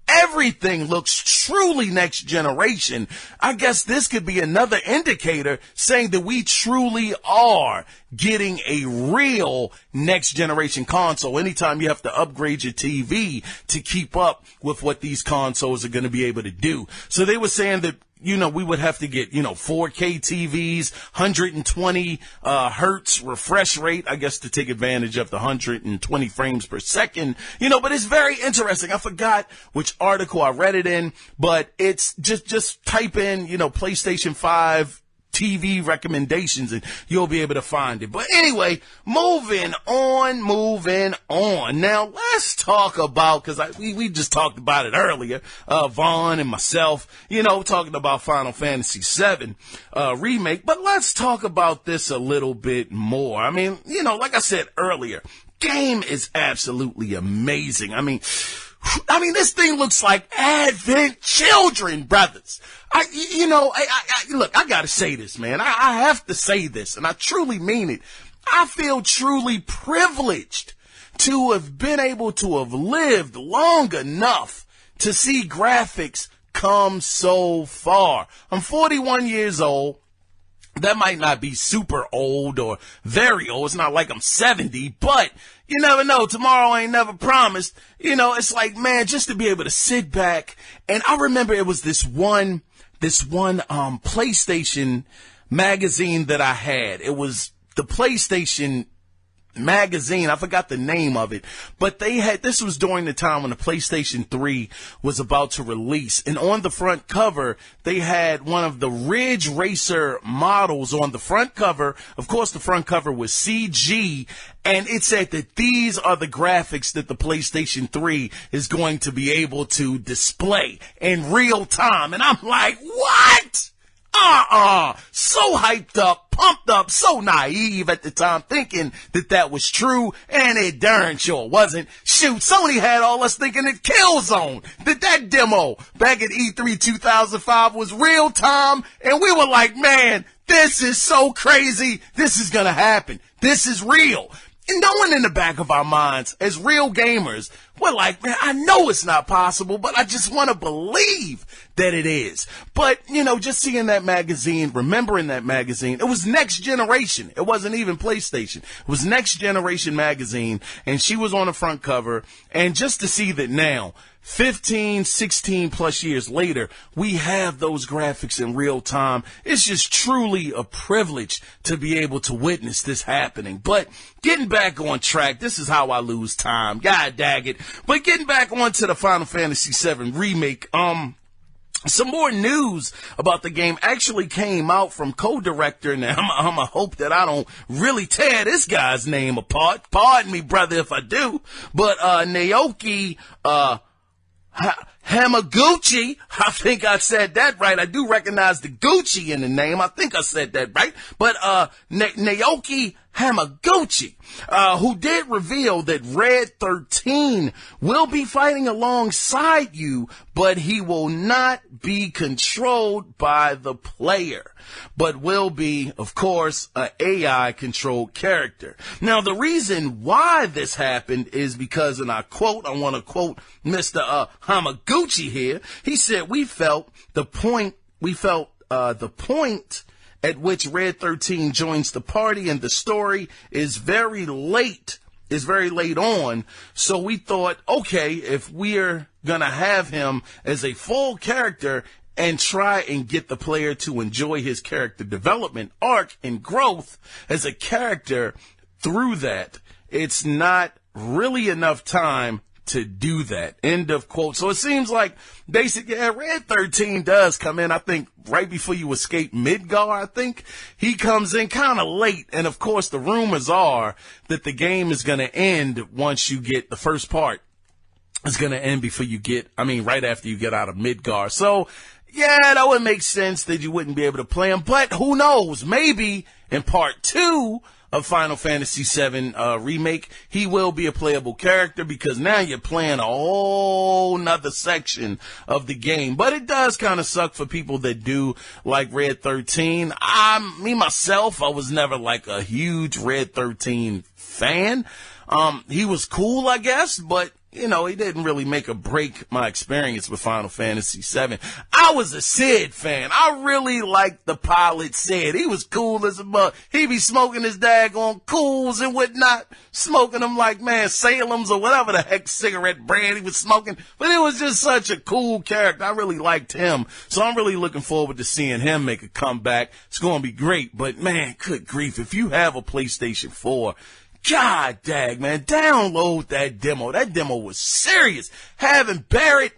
everything looks truly next generation, I guess this could be another indicator saying that we truly are getting a real next generation console. Anytime you have to upgrade your TV to keep up with what these consoles are going to be able to do. So they were saying that, we would have to get, 4K TVs, 120 hertz refresh rate, I guess, to take advantage of the 120 frames per second, but it's very interesting. I forgot which article I read it in, but it's just type in, PlayStation 5 TV recommendations and you'll be able to find it. But anyway, moving on. Now let's talk about, because we just talked about it earlier, Vaughn and myself, talking about Final Fantasy VII remake. But let's talk about this a little bit more. I mean, like I said earlier, game is absolutely amazing. I mean, this thing looks like Advent Children, brothers. Look, I gotta say this, man. I have to say this, and I truly mean it. I feel truly privileged to have been able to have lived long enough to see graphics come so far. I'm 41 years old. That might not be super old or very old. It's not like I'm 70, but you never know. Tomorrow ain't never promised. It's like, man, just to be able to sit back. And I remember it was this one PlayStation magazine that I had. It was the PlayStation magazine. I forgot the name of it, but this was during the time when the PlayStation 3 was about to release. And on the front cover, they had one of the Ridge Racer models on the front cover. Of course, the front cover was CG, and it said that these are the graphics that the PlayStation 3 is going to be able to display in real time. And I'm like, what? So hyped up, pumped up, so naive at the time, thinking that was true, and it darn sure wasn't. Shoot, Sony had all us thinking that Killzone, that demo back at E3 2005 was real time, and we were like, man, this is so crazy, this is gonna happen, this is real. And knowing in the back of our minds, as real gamers, we're like, man, I know it's not possible, but I just want to believe that it is. But, just seeing that magazine, remembering that magazine, it was Next Generation. It wasn't even PlayStation. It was Next Generation magazine, and she was on the front cover. And just to see that now, 15, 16 plus years later, we have those graphics in real time. It's just truly a privilege to be able to witness this happening. But getting back on track, this is how I lose time. God dag it. But getting back onto the Final Fantasy VII remake, some more news about the game actually came out from co-director. Now, I'm going to hope that I don't really tear this guy's name apart. Pardon me, brother, if I do. But Naoki Hamaguchi, I think I said that right. I do recognize the Gucci in the name. I think I said that right. But Naoki Hamaguchi, who did reveal that Red 13 will be fighting alongside you, but he will not be controlled by the player, but will be, of course, an AI-controlled character. Now, the reason why this happened is because, and I want to quote Mr. Hamaguchi here. He said, we felt the point at which Red 13 joins the party and the story is very late on. So we thought, okay, if we're going to have him as a full character and try and get the player to enjoy his character development arc and growth as a character through that, it's not really enough time to do that. End of quote. So it seems like basically, Red 13 does come in, I think, right before you escape Midgar, I think. He comes in kind of late. And of course, the rumors are that the game is going to end once you get the first part. It's going to end before you right after you get out of Midgar. So, yeah, that would make sense that you wouldn't be able to play him. But who knows? Maybe in part 2 of Final Fantasy VII Remake, he will be a playable character because now you're playing a whole nother section of the game. But it does kind of suck for people that do like Red 13. Myself, I was never like a huge Red 13 fan. He was cool, I guess, but he didn't really make or break my experience with Final Fantasy VII. I was a Sid fan. I really liked the pilot Sid. He was cool as a bug. He be smoking his daggone cools and whatnot, smoking them like, Salem's or whatever the heck cigarette brand he was smoking. But it was just such a cool character. I really liked him. So I'm really looking forward to seeing him make a comeback. It's going to be great. But, good grief, if you have a PlayStation 4, God dang, man, download that demo. That demo was serious. Having Barrett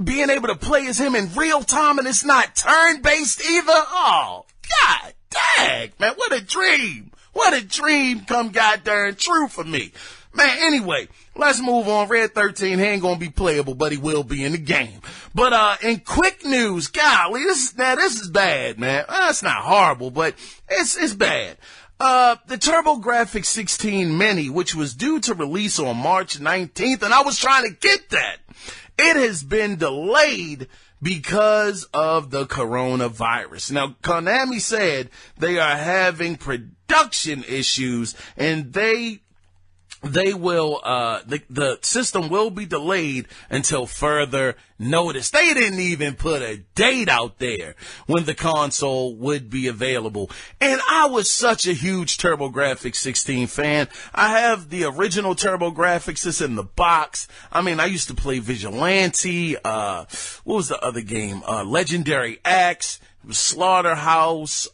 being able to play as him in real time and it's not turn-based either. Oh, God dang, man, what a dream. What a dream come goddamn true for me. Man, anyway, let's move on. Red 13, he ain't gonna be playable, but he will be in the game. But, in quick news, golly, this is bad, man. It's not horrible, but it's bad. The Turbo Grafx 16 Mini, which was due to release on March 19th, and I was trying to get that. It has been delayed because of the coronavirus. Now, Konami said they are having production issues, and the system will be delayed until further notice. They didn't even put a date out there when the console would be available. And I was such a huge Turbo Grafx 16 fan. I have the original Turbo Grafx. It's in the box. I used to play Vigilante. What was the other game? Legendary Axe, Slaughterhouse,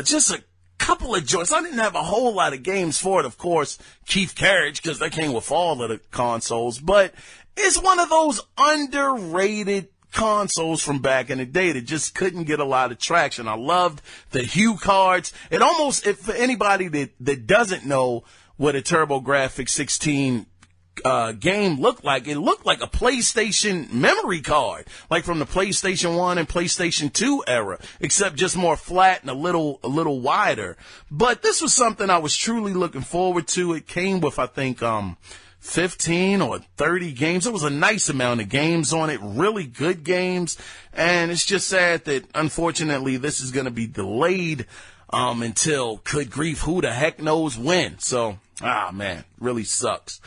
just a couple of joints. I didn't have a whole lot of games for it, of course, Keith Carriage, because that came with all of the consoles, but it's one of those underrated consoles from back in the day that just couldn't get a lot of traction. I loved the hue cards. It almost, for anybody that doesn't know what a Turbo Grafx 16 game looked like, it looked like a PlayStation memory card, like from the PlayStation 1 and PlayStation 2 era, except just more flat and a little wider. But this was something I was truly looking forward to. It came with, I think, 15 or 30 games. It was a nice amount of games on it, really good games. And it's just sad that, unfortunately, this is going to be delayed until, good grief, who the heck knows when. So, man, really sucks.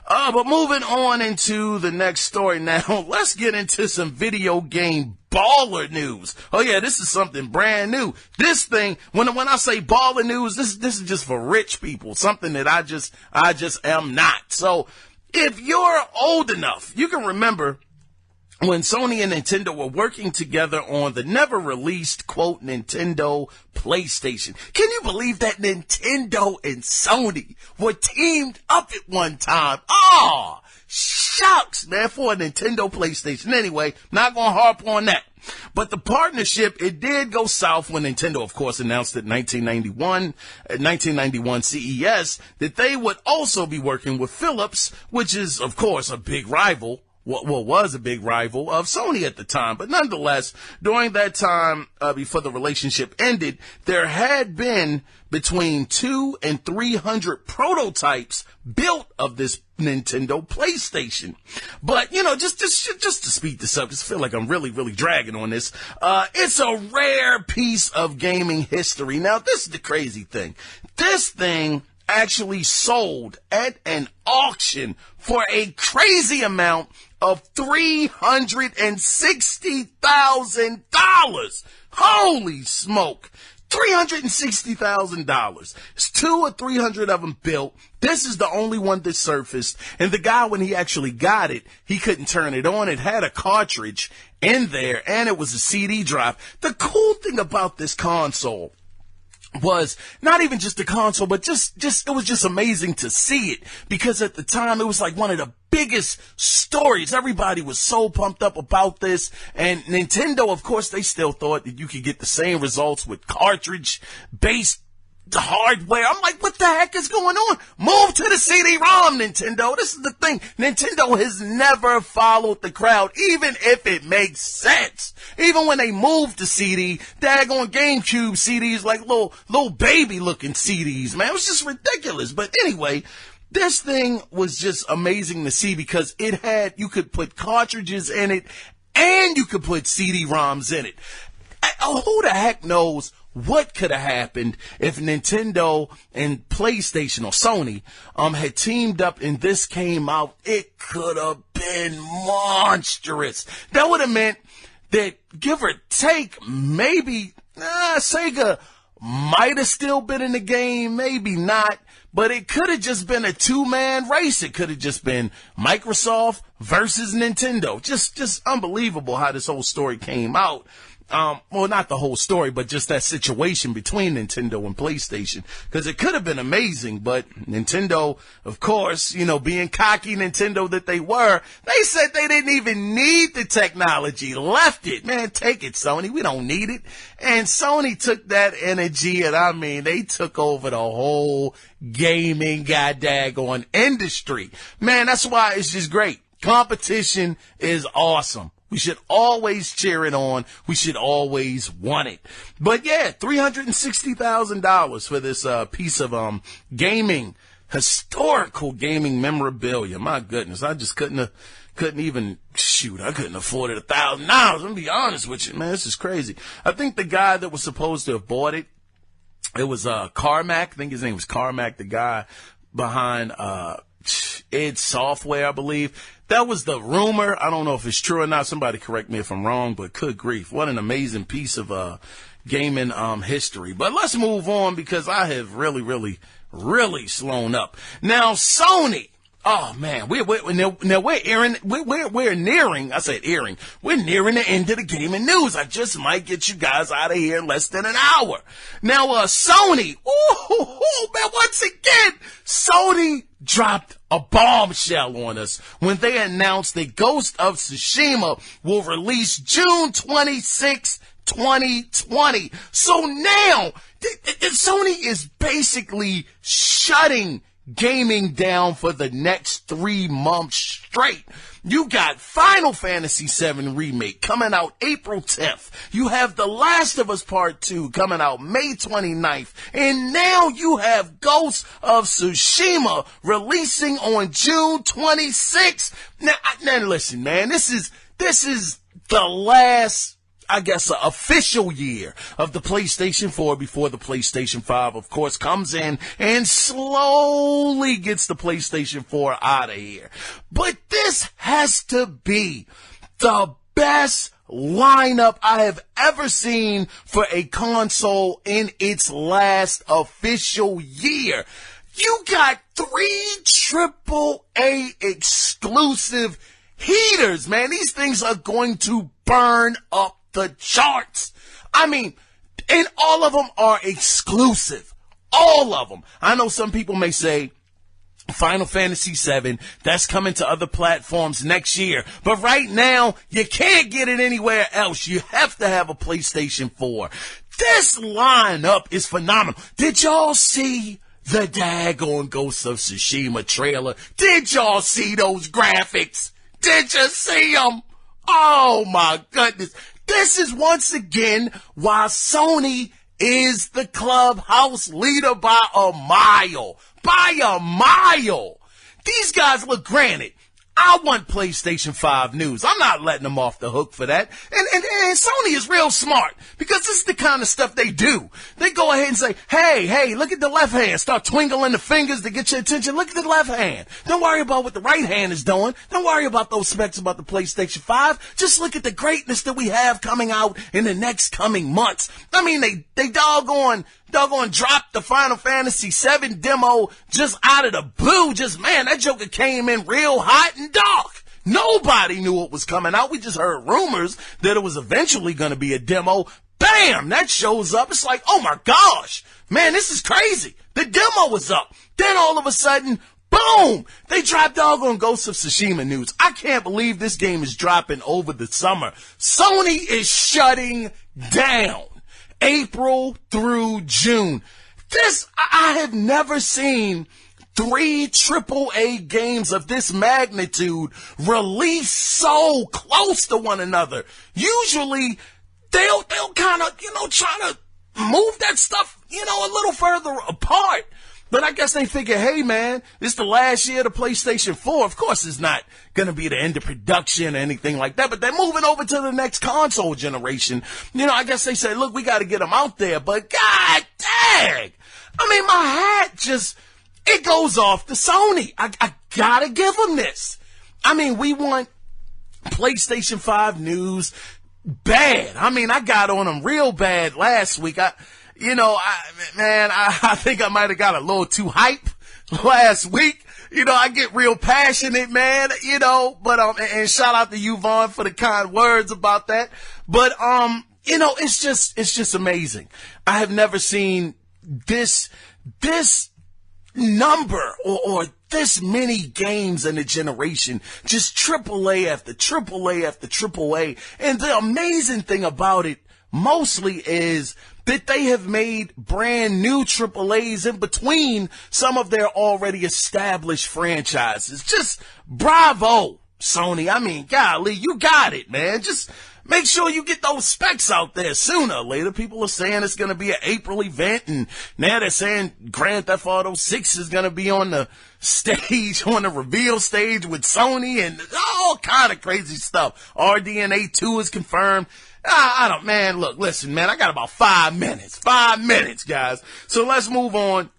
But moving on into the next story now, let's get into some video game baller news. Oh yeah, this is something brand new. This thing, when I say baller news, this is just for rich people, something that I just am not. So if you're old enough, you can remember when Sony and Nintendo were working together on the never-released, quote, Nintendo PlayStation. Can you believe that Nintendo and Sony were teamed up at one time? Oh, shucks, man, for a Nintendo PlayStation. Anyway, not gonna harp on that. But the partnership, it did go south when Nintendo, of course, announced at 1991 CES that they would also be working with Philips, which is, of course, a big rival. Well, was a big rival of Sony at the time. But nonetheless, during that time, before the relationship ended, there had been between 200 and 300 prototypes built of this Nintendo PlayStation. But, just to speed this up, because I feel like I'm really, really dragging on this, it's a rare piece of gaming history. Now, this is the crazy thing. This thing actually sold at an auction for a crazy amount of $360,000. Holy smoke. $360,000. It's 200 or 300 of them built. This is the only one that surfaced. And the guy, when he actually got it, he couldn't turn it on. It had a cartridge in there, and it was a CD drive. The cool thing about this console, was not even just the console, but just it was just amazing to see it, because at the time it was like one of the biggest stories. Everybody was so pumped up about this, and Nintendo, of course, they still thought that you could get the same results with cartridge-based hardware. I'm like, what the heck is going on? Move to the CD-ROM, Nintendo. This is the thing. Nintendo has never followed the crowd, even if it makes sense. Even when they moved to CD, daggone GameCube CDs, like little baby-looking CDs, man. It was just ridiculous. But anyway, this thing was just amazing to see, because you could put cartridges in it, and you could put CD-ROMs in it. Who the heck knows what could have happened if Nintendo and PlayStation, or Sony, had teamed up and this came out? It could have been monstrous. That would have meant that, give or take, maybe Sega might have still been in the game, maybe not, but it could have just been a two-man race. It could have just been Microsoft versus Nintendo. Just unbelievable how this whole story came out. Well, not the whole story, but just that situation between Nintendo and PlayStation, because it could have been amazing, but Nintendo, of course, being cocky Nintendo that they were, they said they didn't even need the technology, left it. Man, take it, Sony. We don't need it. And Sony took that energy, and they took over the whole gaming goddamn industry. Man, that's why it's just great. Competition is awesome. We should always cheer it on. We should always want it. But yeah, $360,000 for this piece of historical gaming memorabilia. My goodness, I just couldn't even I couldn't afford it $1,000. I'm gonna be honest with you, man. This is crazy. I think the guy that was supposed to have bought it, it was Carmack. I think his name was Carmack, the guy behind id Software, I believe. That was the rumor. I don't know if it's true or not. Somebody correct me if I'm wrong, but good grief. What an amazing piece of gaming history. But let's move on, because I have really slowed up. Now, Sony. Oh man, we're nearing. I said earring. We're nearing the end of the gaming news. I just might get you guys out of here in less than an hour. Now, Sony. Man, once again, Sony dropped a bombshell on us when they announced that Ghost of Tsushima will release June 26, 2020. So now, Sony is basically shutting gaming down for the next 3 months straight. You got Final Fantasy VII Remake coming out April 10th. You have The Last of Us Part 2 coming out May 29th. And now you have Ghost of Tsushima releasing on June 26th. Now listen, man, this is the last, I guess, official year of the PlayStation 4 before the PlayStation 5, of course, comes in and slowly gets the PlayStation 4 out of here. But this has to be the best lineup I have ever seen for a console in its last official year. You got 3 AAA exclusive heaters, man. These things are going to burn up the charts. And all of them are exclusive. All of them. I know some people may say Final Fantasy VII, that's coming to other platforms next year. But right now, you can't get it anywhere else. You have to have a PlayStation 4. This lineup is phenomenal. Did y'all see the daggone Ghost of Tsushima trailer? Did y'all see those graphics? Did you see them? Oh my goodness. This is once again why Sony is the clubhouse leader by a mile. By a mile. These guys, look, granted, I want PlayStation 5 news. I'm not letting them off the hook for that. And Sony is real smart, because this is the kind of stuff they do. They go ahead and say, hey, look at the left hand. Start twinkling the fingers to get your attention. Look at the left hand. Don't worry about what the right hand is doing. Don't worry about those specs about the PlayStation 5. Just look at the greatness that we have coming out in the next coming months. They doggone dropped the Final Fantasy VII demo just out of the blue. Man, that joker came in real hot and dark. Nobody knew it was coming out. We just heard rumors that it was eventually going to be a demo. bam, that shows up. It's like, oh my gosh, man, this is crazy. The demo was up. Then all of a sudden, boom, they dropped doggone Ghost of Tsushima news. I can't believe this game is dropping over the summer. Sony is shutting down April through June. I have never seen 3 AAA games of this magnitude released so close to one another. Usually, they'll kind of, try to move that stuff, a little further apart. But I guess they figure, hey man, this is the last year of the PlayStation 4. Of course it's not going to be the end of production or anything like that, but they're moving over to the next console generation. I guess they said, look, we got to get them out there, but god dang. I mean, my hat it goes off to Sony. I gotta give them this. I mean, we want PlayStation 5 news bad. I mean, I got on them real bad last week. I think I might have got a little too hype last week. I get real passionate, man, but, and shout out to you, Vaughn, for the kind words about that. But, it's just amazing. I have never seen this number or this many games in a generation, just AAA after AAA after AAA. And the amazing thing about it mostly is that they have made brand new AAAs in between some of their already established franchises. Just bravo, Sony. I mean, golly, you got it, man. Just make sure you get those specs out there sooner or later. People are saying it's going to be an April event, and now they're saying Grand Theft Auto 6 is going to be on the stage, on the reveal stage with Sony, and all kind of crazy stuff. RDNA 2 is confirmed. Listen, man, I got about 5 minutes. 5 minutes, guys. So let's move on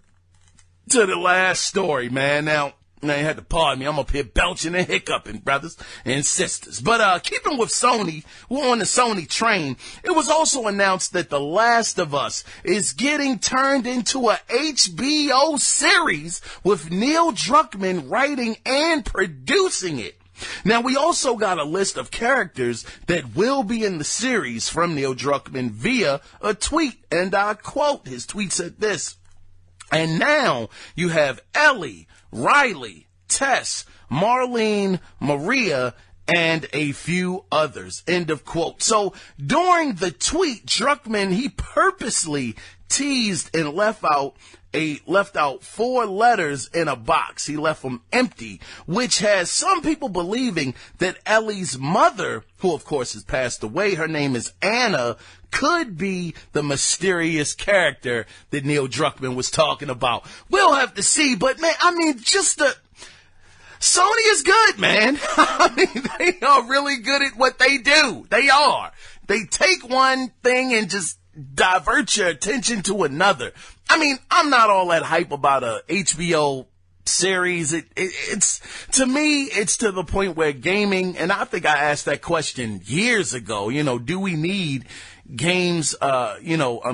to the last story, man. Now you had to pardon me. I'm up here belching and hiccuping, brothers and sisters. But keeping with Sony, we're on the Sony train. It was also announced that The Last of Us is getting turned into a HBO series with Neil Druckmann writing and producing it. Now, we also got a list of characters that will be in the series from Neil Druckmann via a tweet, and I quote, his tweet said this: "And now you have Ellie, Riley, Tess, Marlene, Maria, and a few others," end of quote. So during the tweet, Druckmann, he purposely teased and left out 4 letters in a box. He left them empty, which has some people believing that Ellie's mother, who of course has passed away, her name is Anna, could be the mysterious character that Neil Druckmann was talking about. We'll have to see, but man, I mean, Sony is good, man. I mean, they are really good at what they do. They are. They take one thing and just divert your attention to another. I mean, I'm not all that hype about a HBO series. It's to me, it's to the point where gaming, and I think I asked that question years ago, do we need games,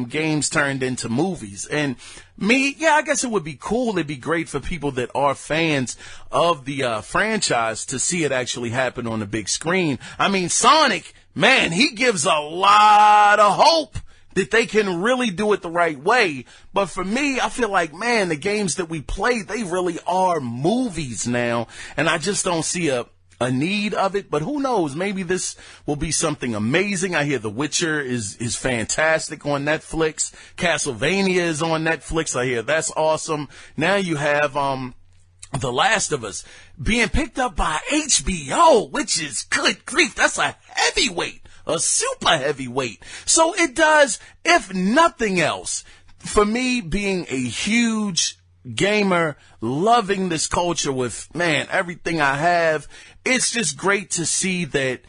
games turned into movies? And I guess it would be cool. It'd be great for people that are fans of the franchise to see it actually happen on the big screen. I mean, Sonic, man, he gives a lot of hope that they can really do it the right way. But for me, I feel like, man, the games that we play, they really are movies now. And I just don't see a need of it. But who knows? Maybe this will be something amazing. I hear The Witcher is fantastic on Netflix. Castlevania is on Netflix. I hear that's awesome. Now you have The Last of Us being picked up by HBO, which is, good grief, that's a heavyweight. A super heavyweight. So it does, if nothing else, for me being a huge gamer, loving this culture with, man, everything I have, it's just great to see that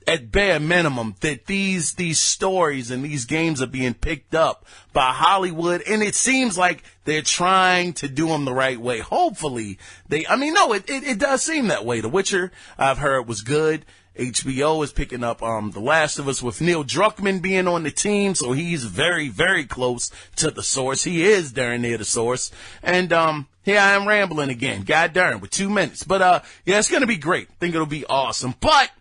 at bare minimum that these stories and these games are being picked up by Hollywood, and it seems like they're trying to do them the right way. Hopefully it does seem that way. The Witcher, I've heard, was good. HBO is picking up The Last of Us with Neil Druckmann being on the team, so he's very, very close to the source. He is darn near the source. And here I am rambling again. God darn, with 2 minutes. But it's gonna be great. I think it'll be awesome. But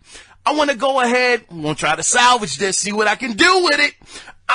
I want to go ahead. I'm gonna try to salvage this, see what I can do with it.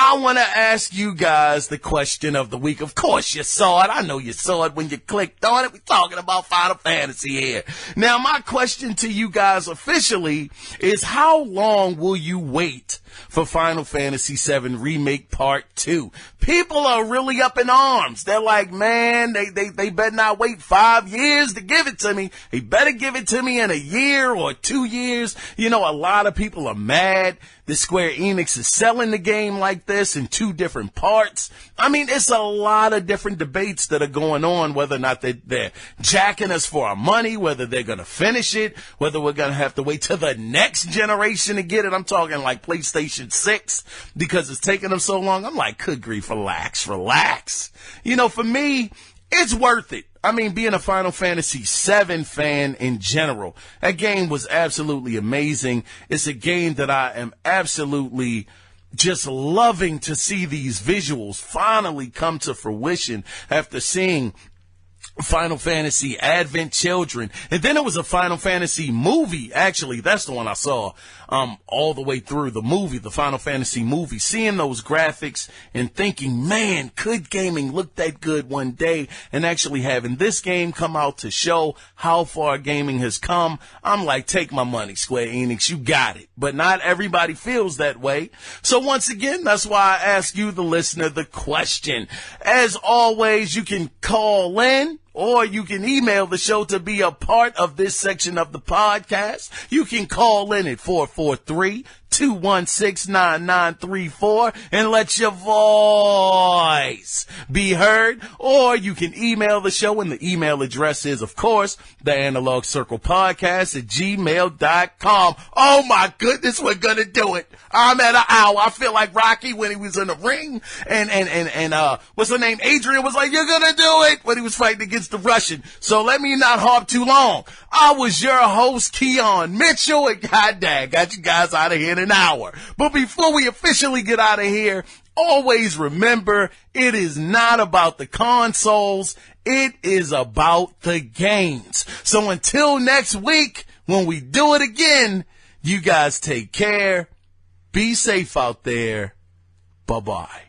I want to ask you guys the question of the week. Of course you saw it. I know you saw it when you clicked on it. We're talking about Final Fantasy here. Now, my question to you guys officially is, how long will you wait for Final Fantasy VII Remake Part 2? People are really up in arms. They're like, man, they better not wait 5 years to give it to me. They better give it to me in a year or 2 years. You know, a lot of people are mad that Square Enix is selling the game like this in 2 different parts. I mean, it's a lot of different debates that are going on, whether or not they're jacking us for our money, whether they're going to finish it, whether we're going to have to wait till the next generation to get it. I'm talking like PlayStation 6 because it's taking them so long. I'm like, good grief, relax. You know, for me, it's worth it. I mean, being a Final Fantasy VII fan in general, that game was absolutely amazing. It's a game that I am absolutely just loving to see these visuals finally come to fruition after seeing Final Fantasy Advent Children. And then it was a Final Fantasy movie. Actually, that's the one I saw all the way through, the movie, the Final Fantasy movie. Seeing those graphics and thinking, man, could gaming look that good one day? And actually having this game come out to show how far gaming has come, I'm like, take my money, Square Enix, you got it. But not everybody feels that way. So once again, that's why I ask you, the listener, the question. As always, you can call in, or you can email the show to be a part of this section of the podcast. You can call in at 443-216-9934 and let your voice be heard. Or you can email the show, and the email address is, of course, the Analog Circle Podcast at gmail.com. Oh my goodness, we're gonna do it. I'm at an hour. I feel like Rocky when he was in the ring, and what's her name? Adrian was like, you're gonna do it, when he was fighting against the Russian. So let me not harp too long. I was your host, Kiaun Mitchell, and goddamn, got you guys out of here in an hour. But before we officially get out of here, always remember, it is not about the consoles. It is about the games. So until next week, when we do it again, you guys take care. Be safe out there. Bye-bye.